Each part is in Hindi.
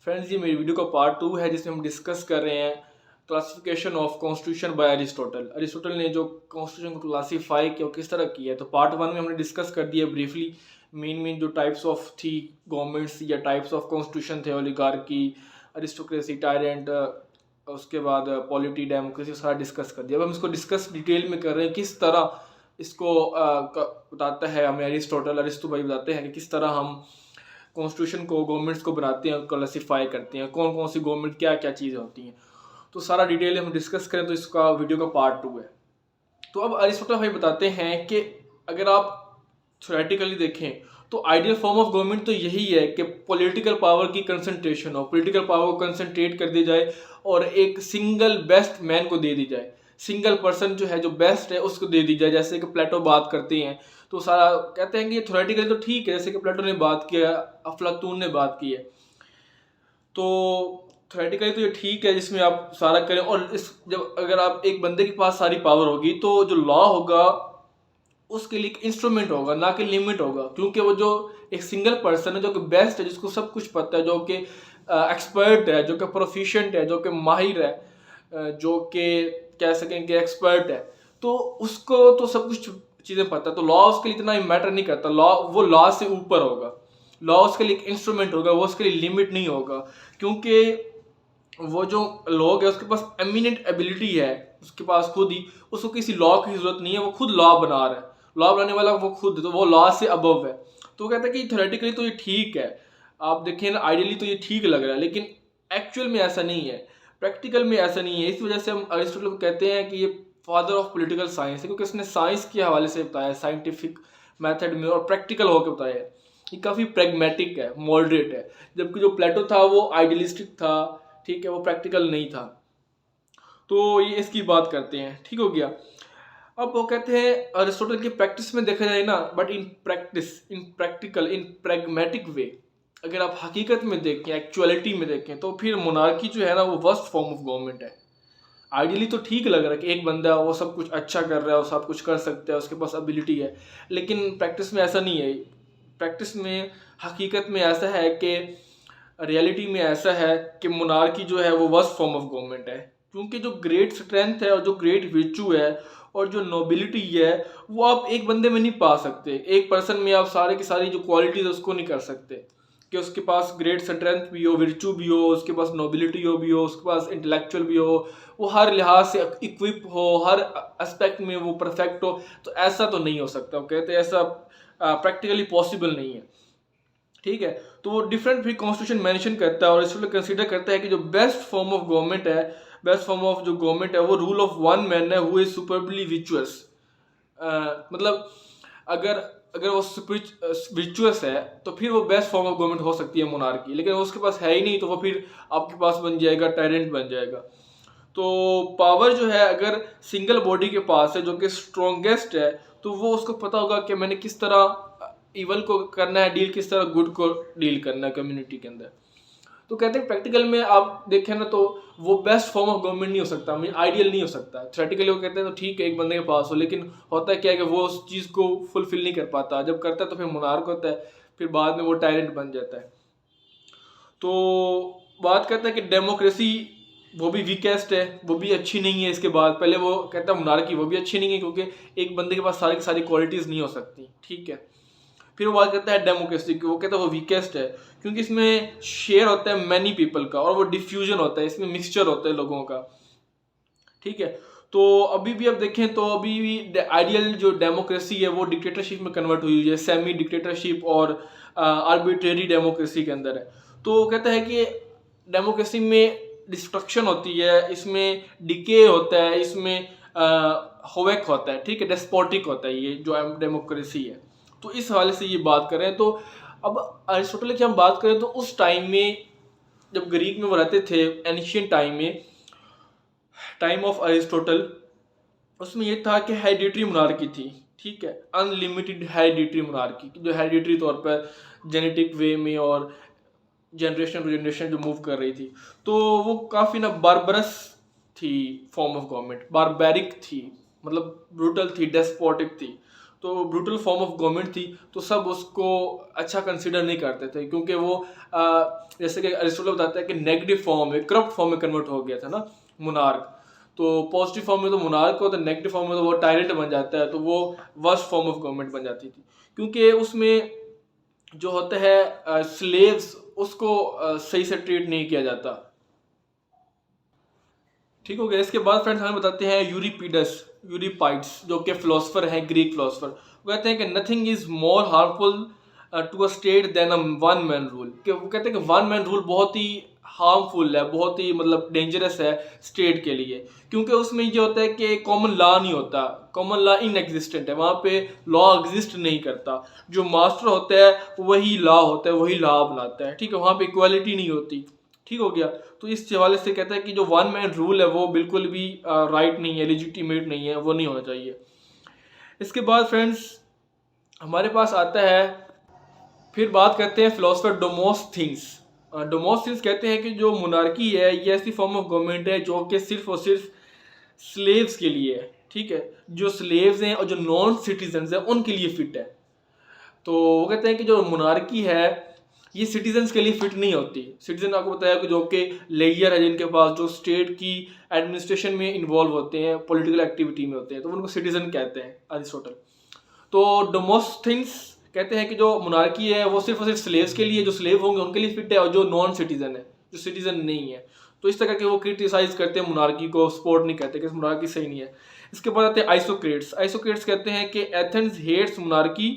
फ्रेंड्स, ये मेरी वीडियो का पार्ट 2 है जिसमें हम डिस्कस कर रहे हैं classification of constitution bye Aristotle. Aristotle ने जो कॉन्स्टिट्यूशन को क्लासीफाई किया किस तरह किया है, तो पार्ट 1 में हमने डिस्कस कर दिया ब्रीफली मेन जो टाइप्स ऑफ थी गवर्नमेंट्स या टाइप्स ऑफ कॉन्स्टिट्यूशन थे, ओलिगार्की, अरिस्टोक्रेसी, टायरेंट, उसके बाद पॉलिटी, डेमोक्रेसी, सारा डिस्कस कर दिया। अब हम इसको डिस्कस डिटेल में कर रहे हैं किस तरह इसको बताता है हमें अरिस्टो भाई बताते हैं कि किस तरह हम कॉन्स्टिट्यूशन को, गवर्नमेंट्स को बनाते हैं, क्लासीफाई करते हैं, कौन कौन सी गवर्नमेंट क्या क्या चीज़ें होती हैं। तो सारा डिटेल हम डिस्कस करें तो इसका वीडियो का पार्ट 2 है। तो अब अरिस्टोटल भाई बताते हैं कि अगर आप थ्योरेटिकली देखें तो आइडियल फॉर्म ऑफ गवर्नमेंट तो यही है कि पॉलिटिकल पावर की कंसंट्रेशन हो, पॉलिटिकल पावर को कंसंट्रेट कर दी जाए और एक सिंगल बेस्ट मैन को दे दी जाए, सिंगल पर्सन जो है जो बेस्ट है उसको दे दी जाए। जैसे कि प्लेटो बात करते हैं तो सारा कहते हैं कि थ्योरेटिकली तो ठीक है, जैसे कि प्लेटो ने बात किया, अफलातून ने बात की है, तो थ्योरेटिकली तो ये ठीक है जिसमें आप सारा करें। और इस जब अगर आप एक बंदे के पास सारी पावर होगी तो जो लॉ होगा उसके लिए एक इंस्ट्रूमेंट होगा, ना कि लिमिट होगा, क्योंकि वो जो एक सिंगल पर्सन है जो कि बेस्ट है, जिसको सब कुछ पता है, जो कि एक्सपर्ट है, जो कि प्रोफिशिएंट है, जो कि माहिर है, जो कि कह सकें कि एक्सपर्ट है, तो उसको तो सब कुछ चीज़ें पता है। तो लॉ उसके लिए इतना मैटर नहीं करता, वो लॉ से ऊपर होगा, लॉ उसके लिए एक इंस्ट्रूमेंट होगा, वो उसके लिए लिमिट नहीं होगा। क्योंकि वो जो लोग है उसके पास एमिनेंट एबिलिटी है, उसके पास खुद ही, उसको किसी लॉ की जरूरत नहीं है, वो खुद लॉ बना रहा है, लॉ बनाने वाला वो खुद है, तो वो लॉ से अबव है। तो वो कहता है कि थ्योरेटिकली तो ये ठीक है, आप देखें ना, आइडियली तो ये ठीक लग रहा है, लेकिन एक्चुअल में ऐसा नहीं है, प्रैक्टिकल में ऐसा नहीं है। इस वजह से हम अरिस्टोटल को कहते हैं कि ये फादर ऑफ पॉलिटिकल साइंस है, क्योंकि उसने साइंस के हवाले से बताया, साइंटिफिक मेथड में और प्रैक्टिकल होकर बताया है। ये काफ़ी प्रैग्मेटिक है, मॉडरेट है, जबकि जो प्लेटो था वो आइडियलिस्टिक था, ठीक है, वो प्रैक्टिकल नहीं था। तो ये इसकी बात करते हैं, ठीक हो गया। अब वो कहते हैं अरिस्टोटल की प्रैक्टिस में देखा जाए ना, but in practice, in practical, in pragmatic way, अगर आप हकीकत में देखें, एक्चुअलिटी में देखें, तो फिर मोनार्की जो है ना वो वर्स्ट फॉर्म ऑफ गवर्नमेंट है। आइडियली तो ठीक लग रहा है कि एक बंदा वो सब कुछ अच्छा कर रहा है, वो सब कुछ कर सकता है, उसके पास एबिलिटी है, लेकिन प्रैक्टिस में ऐसा नहीं है। प्रैक्टिस में, हकीकत में ऐसा है कि, रियलिटी में ऐसा है कि मोनार्की जो है वो वर्स्ट फॉर्म ऑफ गवर्नमेंट है। क्योंकि जो ग्रेट स्ट्रेंथ है और जो ग्रेट विर्चू है और जो नोबिलिटी है वो आप एक बंदे में नहीं पा सकते, एक पर्सन में आप सारे की सारी जो क्वालिटीज है उसको नहीं कर सकते, कि उसके पास ग्रेट स्ट्रेंथ भी हो, विर्चू भी हो, उसके पास नोबिलिटी हो भी हो, उसके पास इंटेलेक्चुअल भी हो, वो हर लिहाज से इक्विप हो, हर एस्पेक्ट में वो परफेक्ट हो, तो ऐसा तो नहीं हो सकता। वो कहते हैं ऐसा प्रैक्टिकली पॉसिबल नहीं है, ठीक है। तो वो डिफरेंट फिर कॉन्स्टिट्यूशन मेंशन करता है और इसको कंसीडर करता है कि जो बेस्ट फॉर्म ऑफ गवर्नमेंट है, बेस्ट फॉर्म ऑफ जो गवर्नमेंट है वो रूल ऑफ वन मैन है हु इज सुपरबली विचुअस। मतलब अगर अगर वो विचुअस है तो फिर वो बेस्ट फॉर्म ऑफ गवर्नमेंट हो सकती है मोनार्की, लेकिन उसके पास है ही नहीं तो वो फिर आपके पास बन जाएगा टायरेंट बन जाएगा। तो पावर जो है अगर सिंगल बॉडी के पास है जो कि स्ट्रॉन्गेस्ट है, तो वो उसको पता होगा कि मैंने किस तरह इवल को करना है डील, किस तरह गुड को डील करना है कम्युनिटी के अंदर। तो कहते हैं प्रैक्टिकल में आप देखें ना तो वो बेस्ट फॉर्म ऑफ गवर्नमेंट नहीं हो सकता, आइडियल नहीं हो सकता। थ्योरेटिकली वो कहते हैं तो ठीक है एक बंदे के पास हो, लेकिन होता है क्या है कि वो उस चीज़ को फुलफिल नहीं कर पाता, जब करता है तो फिर मोनार्क होता है, फिर बाद में वो टायरेंट बन जाता है। तो बात करता है कि डेमोक्रेसी वो भी वीकेस्ट है, वो भी अच्छी नहीं है। इसके बाद पहले वो कहता है मोनार्की वो भी अच्छी नहीं है, क्योंकि एक बंदे के पास सारी की सारी क्वालिटीज़ नहीं हो सकती, ठीक है। फिर वो बात करता है डेमोक्रेसी की, वो कहता है वो वीकेस्ट है क्योंकि इसमें शेयर होता है मैनी पीपल का और वो डिफ्यूजन होता है, इसमें मिक्सचर होता है लोगों का, ठीक है। तो अभी भी आप देखें तो अभी भी आइडियल जो डेमोक्रेसी है वो डिक्टेटरशिप में कन्वर्ट हुई है, सेमी डिक्टेटरशिप और आर्बिट्रेरी डेमोक्रेसी के अंदर है। तो कहता है कि डेमोक्रेसी में डिस्ट्रक्शन होती है, इसमें डिके होता है, इसमें होवेक होता है, ठीक है, डेस्पोटिक होता है ये जो डेमोक्रेसी है। तो इस हवाले से ये बात करें तो अब अरिस्टोटल की हम बात करें तो उस टाइम में जब ग्रीक में वो रहते थे, एंशिएंट टाइम में, टाइम ऑफ अरिस्टोटल, उसमें ये था कि हेरिडिटरी मोनार्की थी, ठीक है, अनलिमिटेड हेरिडिटरी मोनार्की, जो हेरिडिटरी तौर पर जेनेटिक वे में और जनरेशन टू जनरेशन जो मूव कर रही थी। तो वो काफ़ी ना बारबरस थी फॉर्म ऑफ गवर्नमेंट, बारबैरिक थी, मतलब ब्रूटल थी, डेस्पोटिक थी। तो ब्रूटल फॉर्म ऑफ गवर्नमेंट थी, तो सब उसको अच्छा कंसिडर नहीं करते थे, क्योंकि वो जैसे कि अरिस्टोटल बताता है कि नेगेटिव फॉर्म में, करप्ट फॉर्म में कन्वर्ट हो गया था ना मुनार्क। तो पॉजिटिव फॉर्म में तो मुनार्क हो, तो नेगेटिव फॉर्म में तो वो टायरेंट बन जाता है, तो वो वर्स्ट फॉर्म ऑफ गवर्नमेंट बन जाती थी, क्योंकि उसमें जो होता है स्लेव्स उसको सही से ट्रीट नहीं किया जाता। ठीक हो गया। इसके बाद फ्रेंड्स हमें बताते हैं यूरिपाइड्स, जो कि फिलोसफर हैं, ग्रीक फिलोसफर। वो कहते हैं कि nothing is more harmful to a state than a one man rule. कि वो कहते हैं कि वन मैन रूल बहुत ही हार्मफुल है, बहुत ही मतलब डेंजरस है स्टेट के लिए, क्योंकि उसमें ये होता है कि कॉमन लॉ नहीं होता, कॉमन लॉ इन एग्जिस्टेंट है, वहाँ पे लॉ एग्जिस्ट नहीं करता। जो मास्टर होता है वही लॉ होता है, वही लॉ बनाता है, ठीक है, वहाँ पे इक्वालिटी नहीं होती। ठीक हो गया। तो इस हवाले से कहता है कि जो वन मैन रूल है वो बिल्कुल भी राइट नहीं है, लेजिटिमेट नहीं है, वो नहीं होना चाहिए। इसके बाद फ्रेंड्स हमारे पास आता है, फिर बात करते हैं फिलोसफर डोमोस्थेनिस। डोमोस्थेनिस कहते हैं कि जो मोनार्की है ये ऐसी फॉर्म ऑफ गवर्नमेंट है जो कि सिर्फ और सिर्फ स्लेव्स के लिए है, ठीक है, जो स्लेव्स हैं और जो नॉन सिटीजन हैं उनके लिए फिट है। तो वो कहते हैं कि जो मोनार्की है ये सिटीजन्स के लिए फिट नहीं होती। सिटीजन आपको बताया कि जो कि लेयर है जिनके पास, जो स्टेट की एडमिनिस्ट्रेशन में इन्वॉल्व होते हैं, पॉलिटिकल एक्टिविटी में होते हैं, तो उनको सिटीजन कहते हैं अरिस्टोटल। तो डोमोस्थेनिस कहते हैं कि जो मोनार्की है वो सिर्फ और सिर्फ स्लेव्स के लिए, जो स्लेव होंगे उनके लिए फिट है, और जो नॉन सिटीजन है, जो सिटीजन नहीं है, तो इस तरह के वो क्रिटिसाइज करते हैं मोनार्की को, सपोर्ट नहीं करते कि मोनार्की सही नहीं है। इसके बाद आते हैं आइसोक्रेट्स। आइसोक्रेट्स कहते हैं कि Athens hates monarchy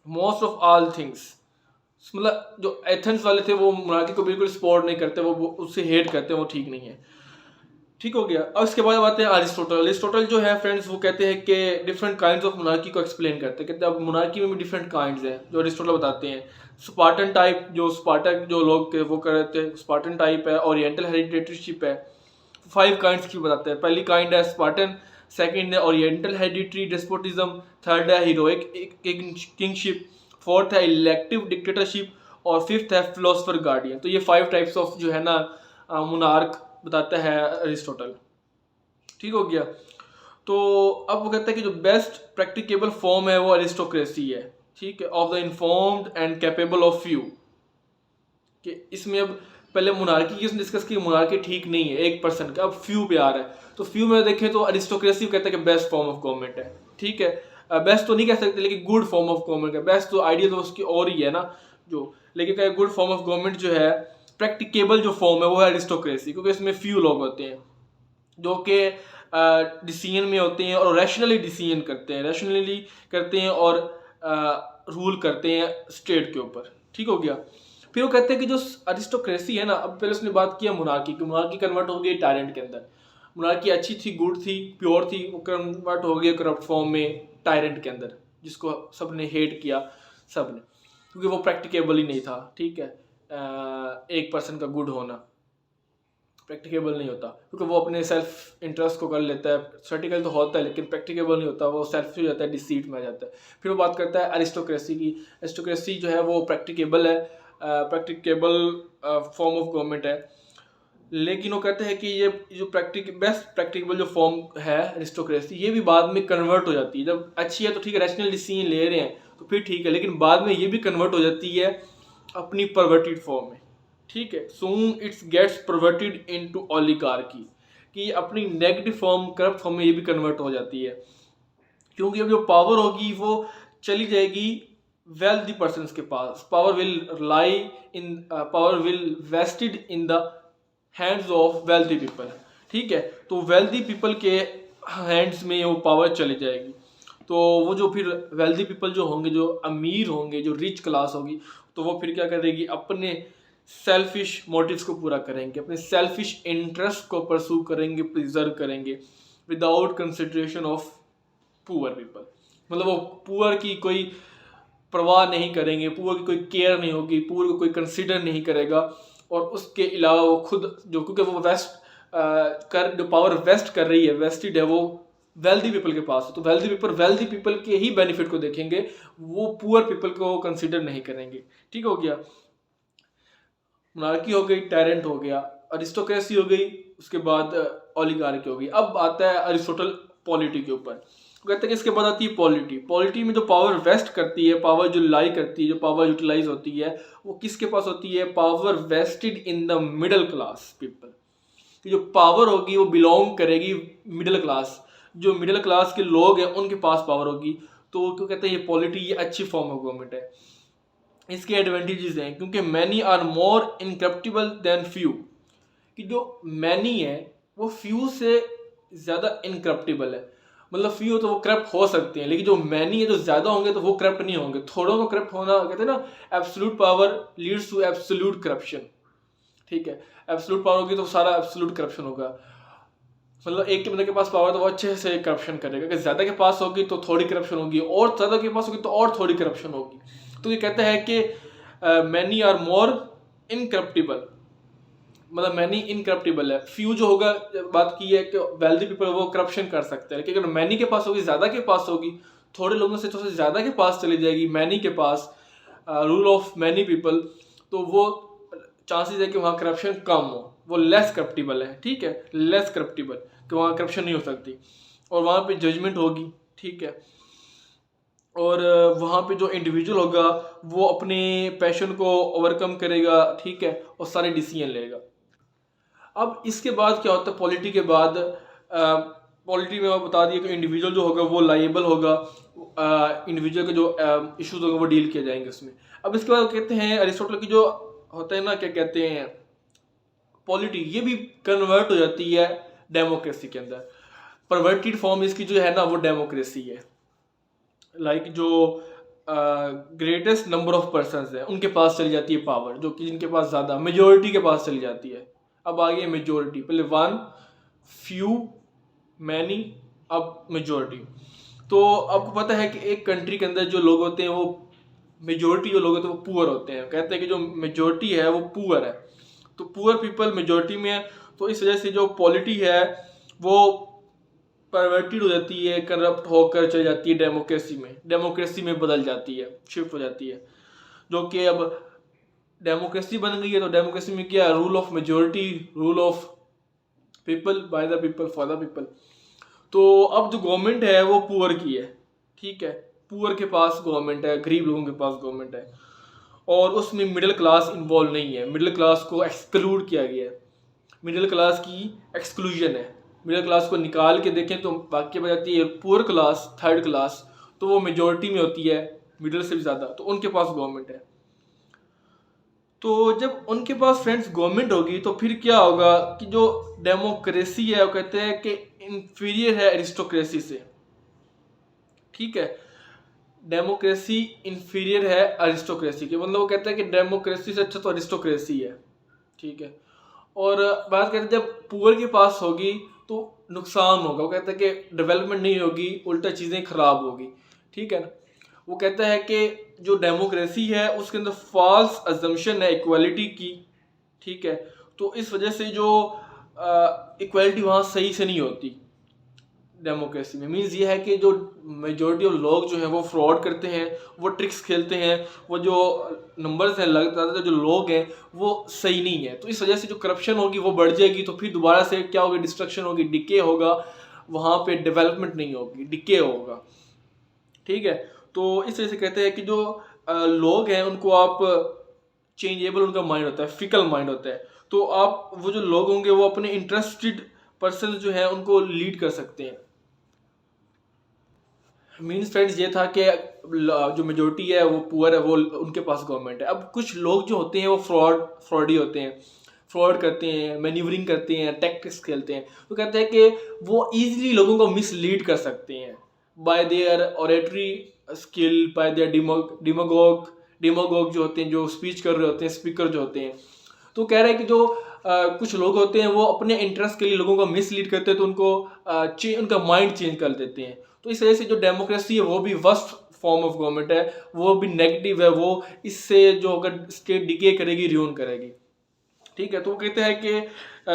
most of all things. मतलब जो एथेंस वाले थे वो मोनार्की को बिल्कुल सपोर्ट नहीं करते, वो उससे हेट करते हैं, वो ठीक नहीं है। ठीक हो गया। अब इसके बाद आते हैं अरिस्टोटल। अरिस्टोटल जो है फ्रेंड्स वो कहते हैं कि डिफरेंट काइंड्स ऑफ मोनार्की को एक्सप्लेन करते हैं। कहते हैं अब मोनार्की में भी डिफरेंट काइंड्स हैं जो अरिस्टोटल बताते हैं। स्पार्टन टाइप, जो स्पार्टन जो लोग वो करते हैं, स्पार्टन टाइप है, ओरिएंटल हेरिडिटरीशिप है। 5 काइंड्स की बताते हैं। पहली काइंड है स्पार्टन, सेकंड है ओरिएंटल हेरिडिटरी डेस्पोटिज्म, थर्ड है हीरोइक किंगशिप, फोर्थ है इलेक्टिव डिक्टेटरशिप, और फिफ्थ है फिलोसफर गार्डियन। तो ये 5 टाइप्स ऑफ जो है ना मोनार्क बताता है अरिस्टोटल। ठीक हो गया। तो अब वो कहता है कि जो बेस्ट प्रैक्टिकेबल फॉर्म है वो अरिस्टोक्रेसी है, ठीक है, of the informed and capable of few. कि इसमें अब पहले मोनार्की की उसने डिस्कस की, मोनार्की ठीक नहीं है 1% का, अब फ्यू पे आ रहा है। तो फ्यू में देखें तो अरिस्टोक्रेसी कहता है कि बेस्ट फॉर्म ऑफ गवर्नमेंट है, ठीक है, बेस्ट तो नहीं कह सकते लेकिन गुड फॉर्म ऑफ गवर्नमेंट है। बेस्ट तो आइडियल तो उसकी और ही है ना जो, लेकिन क्या गुड फॉर्म ऑफ गवर्नमेंट जो है, प्रैक्टिकेबल जो फॉर्म है वो है अरिस्टोक्रेसी, क्योंकि इसमें फ्यू लोग होते हैं जो कि डिसीजन में होते हैं और रैशनली डिसीजन करते हैं, रैशनली करते हैं और रूल करते हैं स्टेट के ऊपर। ठीक हो गया। फिर वो कहते हैं कि जो अरिस्टोक्रेसी है ना, अब पहले उसने बात किया मोनार्की की, मोनार्की कन्वर्ट हो गई टायरेंट के अंदर। मोनार्की अच्छी थी, गुड थी, प्योर थी, वो कन्वर्ट हो गई करप्ट फॉर्म में टायरेंट के अंदर, जिसको सबने हेट किया, सबने, क्योंकि वो प्रैक्टिकेबल ही नहीं था। ठीक है, 1% का गुड होना प्रैक्टिकेबल नहीं होता, क्योंकि वो अपने सेल्फ इंटरेस्ट को कर लेता है। प्रैक्टिकल तो होता है लेकिन प्रैक्टिकेबल नहीं होता, वो सेल्फ हो जाता है, डिसीट में आ जाता है। फिर वो बात करता है अरिस्टोक्रेसी की। अरिस्टोक्रेसी जो है वो प्रैक्टिकेबल है, प्रैक्टिकेबल फॉर्म ऑफ गवर्नमेंट है, लेकिन वो कहते हैं कि ये जो बेस्ट प्रैक्टिकेबल जो फॉर्म है अरिस्टोक्रेसी, ये भी बाद में कन्वर्ट हो जाती है। जब अच्छी है तो ठीक है, रैशनल डिसीजन ले रहे हैं तो फिर ठीक है, लेकिन बाद में ये भी कन्वर्ट हो जाती है अपनी परवर्टेड फॉर्म में। ठीक है, soon its gets perverted into oligarchy, कि अपनी नेगेटिव फॉर्म, करप्ट फॉर्म में ये भी कन्वर्ट हो जाती है, क्योंकि अब जो पावर होगी वो चली जाएगी वेल्दी पर्सन्स के पास। Power will vested in the hands of wealthy people. ठीक है, तो वेल्दी पीपल के हैंड्स में वो पावर चली जाएगी। तो वो जो फिर वेल्दी पीपल जो होंगे, जो अमीर होंगे, जो रिच क्लास होगी, तो वो फिर क्या करेगी, अपने सेल्फिश मोटिव्स को पूरा करेंगे, अपने सेल्फिश इंटरेस्ट को परसू करेंगे, प्रिजर्व करेंगे, without consideration of poor people. मतलब वो पुअर की कोई परवाह नहीं करेंगे, पुअर की कोई केयर नहीं होगी, पुअर को कोई कंसिडर नहीं करेगा। और उसके अलावा वो खुद जो, क्योंकि वो जो पावर वेस्ट कर रही है, वेस्टेड है, वो वेल्दी पीपल के पास है, तो वेल्दी पीपल के ही बेनिफिट को देखेंगे, वो पुअर पीपल को कंसिडर नहीं करेंगे। ठीक हो गया। मोनार्की हो गई, टायरेंट हो गया, अरिस्टोक्रेसी हो गई, उसके बाद ओलिगार्की हो गई। अब आता है अरिस्टोटल पॉलिटी के ऊपर। तो कहते हैं कि इसके बाद आती है पॉलिटी। पॉलिटी में जो पावर वेस्ट करती है, पावर जो लाई करती है, जो पावर यूटिलाइज होती है, वो किसके पास होती है? Power vested in the middle class people. कि जो पावर होगी वो बिलोंग करेगी मिडिल क्लास, जो मिडिल क्लास के लोग हैं उनके पास पावर होगी। तो क्यों कहते हैं ये पॉलिटी, ये अच्छी फॉर्म ऑफ गवर्नमेंट है। इसके एडवांटेजेस हैं, क्योंकि many are more incorruptible than few. कि जो मैनी है वो फ्यू से ज़्यादा इनकरप्टिबल है। मतलब फ्यू तो वो करप्ट हो सकते हैं, लेकिन जो मैनी है, जो ज़्यादा होंगे तो वो करप्ट नहीं होंगे। थोड़ों को करप्ट होना, कहते हैं ना, absolute power leads to absolute corruption. ठीक है, एब्सोल्यूट पावर होगी तो सारा एब्सोल्यूट करप्शन होगा। मतलब एक के बंदे के पास पावर तो वो अच्छे से करप्शन करेगा। अगर ज़्यादा के पास होगी तो थोड़ी करप्शन होगी, और ज़्यादा के पास होगी तो और थोड़ी करप्शन होगी। तो ये कहता है कि मैनी आर मोर इनकरप्टिबल, मतलब मैनी इनकरप्टिबल है। फ्यू जो होगा, बात की है कि वेल्दी पीपल वो करप्शन कर सकते हैं, लेकिन अगर मैनी के पास होगी, ज़्यादा के पास होगी, थोड़े लोगों से थोड़ा ज़्यादा के पास चली जाएगी, मैनी के पास, रूल ऑफ मैनी पीपल, तो वो चांसेस है कि वहाँ करप्शन कम हो, वो लेस करप्टिबल है। ठीक है, लेस करप्टिबल, कि वहाँ करप्शन नहीं हो सकती, और वहाँ पे जजमेंट होगी। ठीक है, और वहाँ पे जो इंडिविजुअल होगा वो अपने पैशन को ओवरकम करेगा। ठीक है, और सारे डिसीजन लेगा। अब इसके बाद क्या होता है? पॉलिटी के बाद, पॉलिटी में बता दिया कि इंडिविजुअल जो होगा वो लाइबल होगा, इंडिविजुअल के जो इश्यूज होंगे वो डील किए जाएंगे उसमें। अब इसके बाद कहते हैं अरिस्टोटल की जो होता है ना, क्या कहते हैं, पॉलिटी, ये भी कन्वर्ट हो जाती है डेमोक्रेसी के अंदर। परवर्टेड फॉर्म इसकी जो है ना वो डेमोक्रेसी है। लाइक जो ग्रेटेस्ट नंबर ऑफ पर्सन है उनके पास चली जाती है पावर, जो कि जिनके पास ज़्यादा, मेजोरिटी के पास चली जाती है। अब आ गई मेजोरिटी, पहले वन, फ्यू, मैनी, अब मेजोरिटी। तो आपको पता है कि एक कंट्री के अंदर जो लोग होते हैं वो, मेजोरिटी जो लोग होते हैं वो पुअर होते हैं। कहते हैं कि जो मेजोरिटी है वो पुअर है, तो पुअर पीपल मेजोरिटी में है। तो इस वजह से जो पॉलिटी है वो परवर्टेड हो जाती है, करप्ट होकर चली जाती है डेमोक्रेसी में बदल जाती है, शिफ्ट हो जाती है। जो कि अब डेमोक्रेसी बन गई है, तो डेमोक्रेसी में क्या, rule of majority, rule of people, by the people, for the people. तो अब जो गवर्नमेंट है वो पुअर की है। ठीक है, पुअर के पास गवर्नमेंट है, गरीब लोगों के पास गवर्नमेंट है, और उसमें मिडिल क्लास इन्वॉल्व नहीं है। मिडिल क्लास को एक्सक्लूड किया गया है, मिडिल क्लास की एक्सक्लूजन है। मिडिल क्लास को निकाल के देखें तो बाकी बच जाती है पुअर क्लास, थर्ड क्लास, तो वो मेजोरिटी में होती है, मिडिल से भी ज़्यादा, तो उनके पास गवर्नमेंट है। तो जब उनके पास फ्रेंड्स गवर्नमेंट होगी तो फिर क्या होगा कि जो डेमोक्रेसी है वो कहते हैं कि इंफीरियर है एरिस्टोक्रेसी से। ठीक है, डेमोक्रेसी इंफीरियर है अरिस्टोक्रेसी के, मतलब वो कहते हैं कि डेमोक्रेसी से अच्छा तो अरिस्टोक्रेसी है। ठीक है, और बात करते हैं जब पुअर के पास होगी तो नुकसान होगा। वो कहता है कि डेवलपमेंट नहीं होगी, उल्टा चीज़ें खराब होगी। ठीक है ना, वो कहता है कि जो डेमोक्रेसी है उसके अंदर फॉल्स अजम्पशन है इक्वालिटी की। ठीक है, तो इस वजह से जो इक्वालिटी वहाँ सही से नहीं होती डेमोक्रेसी में। मीन्स ये है कि जो मेजोरिटी ऑफ लोग जो हैं वो फ्रॉड करते हैं, वो ट्रिक्स खेलते हैं, वो जो नंबर्स हैं लगता है जो लोग हैं वो सही नहीं है। तो इस वजह से जो करप्शन होगी वो बढ़ जाएगी, तो फिर दोबारा से क्या होगी, डिस्ट्रक्शन होगी, डिके होगा, वहाँ पे डेवलपमेंट नहीं होगी, डिके होगा। ठीक है, तो इस वजह से कहते हैं कि जो लोग हैं उनको आप, चेंजेबल उनका माइंड होता है, फिकल माइंड होता है, तो आप वो जो लोग होंगे वो अपने इंटरेस्टेड पर्सन जो है उनको लीड कर सकते हैं। मीन्स फ्रेंड्स ये था कि जो मेजोरिटी है वो पुअर है, वो उनके पास गवर्नमेंट है। अब कुछ लोग जो होते हैं वो फ्रॉडी होते हैं, फ्रॉड करते हैं, मैन्यूवरिंग करते हैं, टैक्टिक्स खेलते हैं। तो कहते हैं कि वो ईजिली लोगों को मिसलीड कर सकते हैं by their oratory skill, by their demagogue जो होते हैं, जो स्पीच कर रहे होते हैं, स्पीकर जो होते हैं। तो कह रहे हैं कि जो कुछ लोग होते हैं वो अपने इंटरेस्ट के लिए लोगों को मिसलीड करते हैं, तो उनको उनका माइंड चेंज कर देते हैं। तो इस वजह से जो डेमोक्रेसी है वो भी वर्स्ट फॉर्म ऑफ गवर्नमेंट है, वो भी नेगेटिव है, वो इससे जो अगर स्टेट डिके करेगी, रियून करेगी। ठीक है, तो वो कहते हैं कि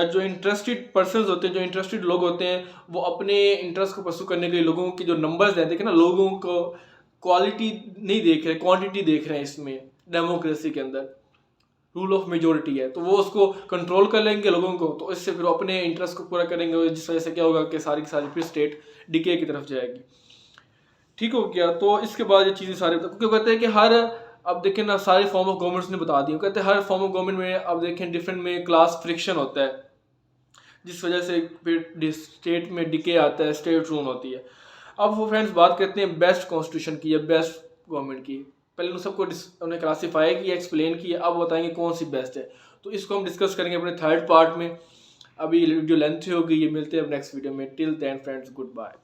जो इंटरेस्टेड पर्सन होते हैं, जो इंटरेस्टेड लोग होते हैं, वो अपने इंटरेस्ट को परस्यू करने के लिए लोगों की जो नंबर्स हैं, देखें ना, लोगों को क्वालिटी नहीं देख रहे, क्वांटिटी देख रहे हैं। इसमें डेमोक्रेसी के अंदर रूल ऑफ मेजोरिटी है, तो वो उसको कंट्रोल कर लेंगे लोगों को, तो इससे फिर अपने इंटरेस्ट को पूरा करेंगे, जिस वजह से क्या होगा कि सारी की सारी फिर स्टेट डिके की तरफ जाएगी। ठीक हो गया। तो इसके बाद ये चीज़ें सारे क्योंकि कहते हैं कि हर, अब देखें ना, सारे फॉर्म ऑफ गवर्नमेंट्स ने बता दिए, कहते हैं हर फॉर्म ऑफ गवर्नमेंट में अब देखें डिफरेंट में क्लास फ्रिक्शन होता है, जिस वजह से फिर स्टेट में डिके आता है, स्टेट रूल होती है। अब वो फ्रेंड्स बात करते हैं बेस्ट कॉन्स्टिट्यूशन की या बेस्ट गवर्नमेंट की। पहले उन सबको उन्हें क्लासीफाई किया, एक्सप्लेन किया, अब बताएंगे कौन सी बेस्ट है। तो इसको हम डिस्कस करेंगे अपने थर्ड पार्ट में। अभी वीडियो लेंथी होगी, ये मिलते हैं अब नेक्स्ट वीडियो में। Till then friends, good bye.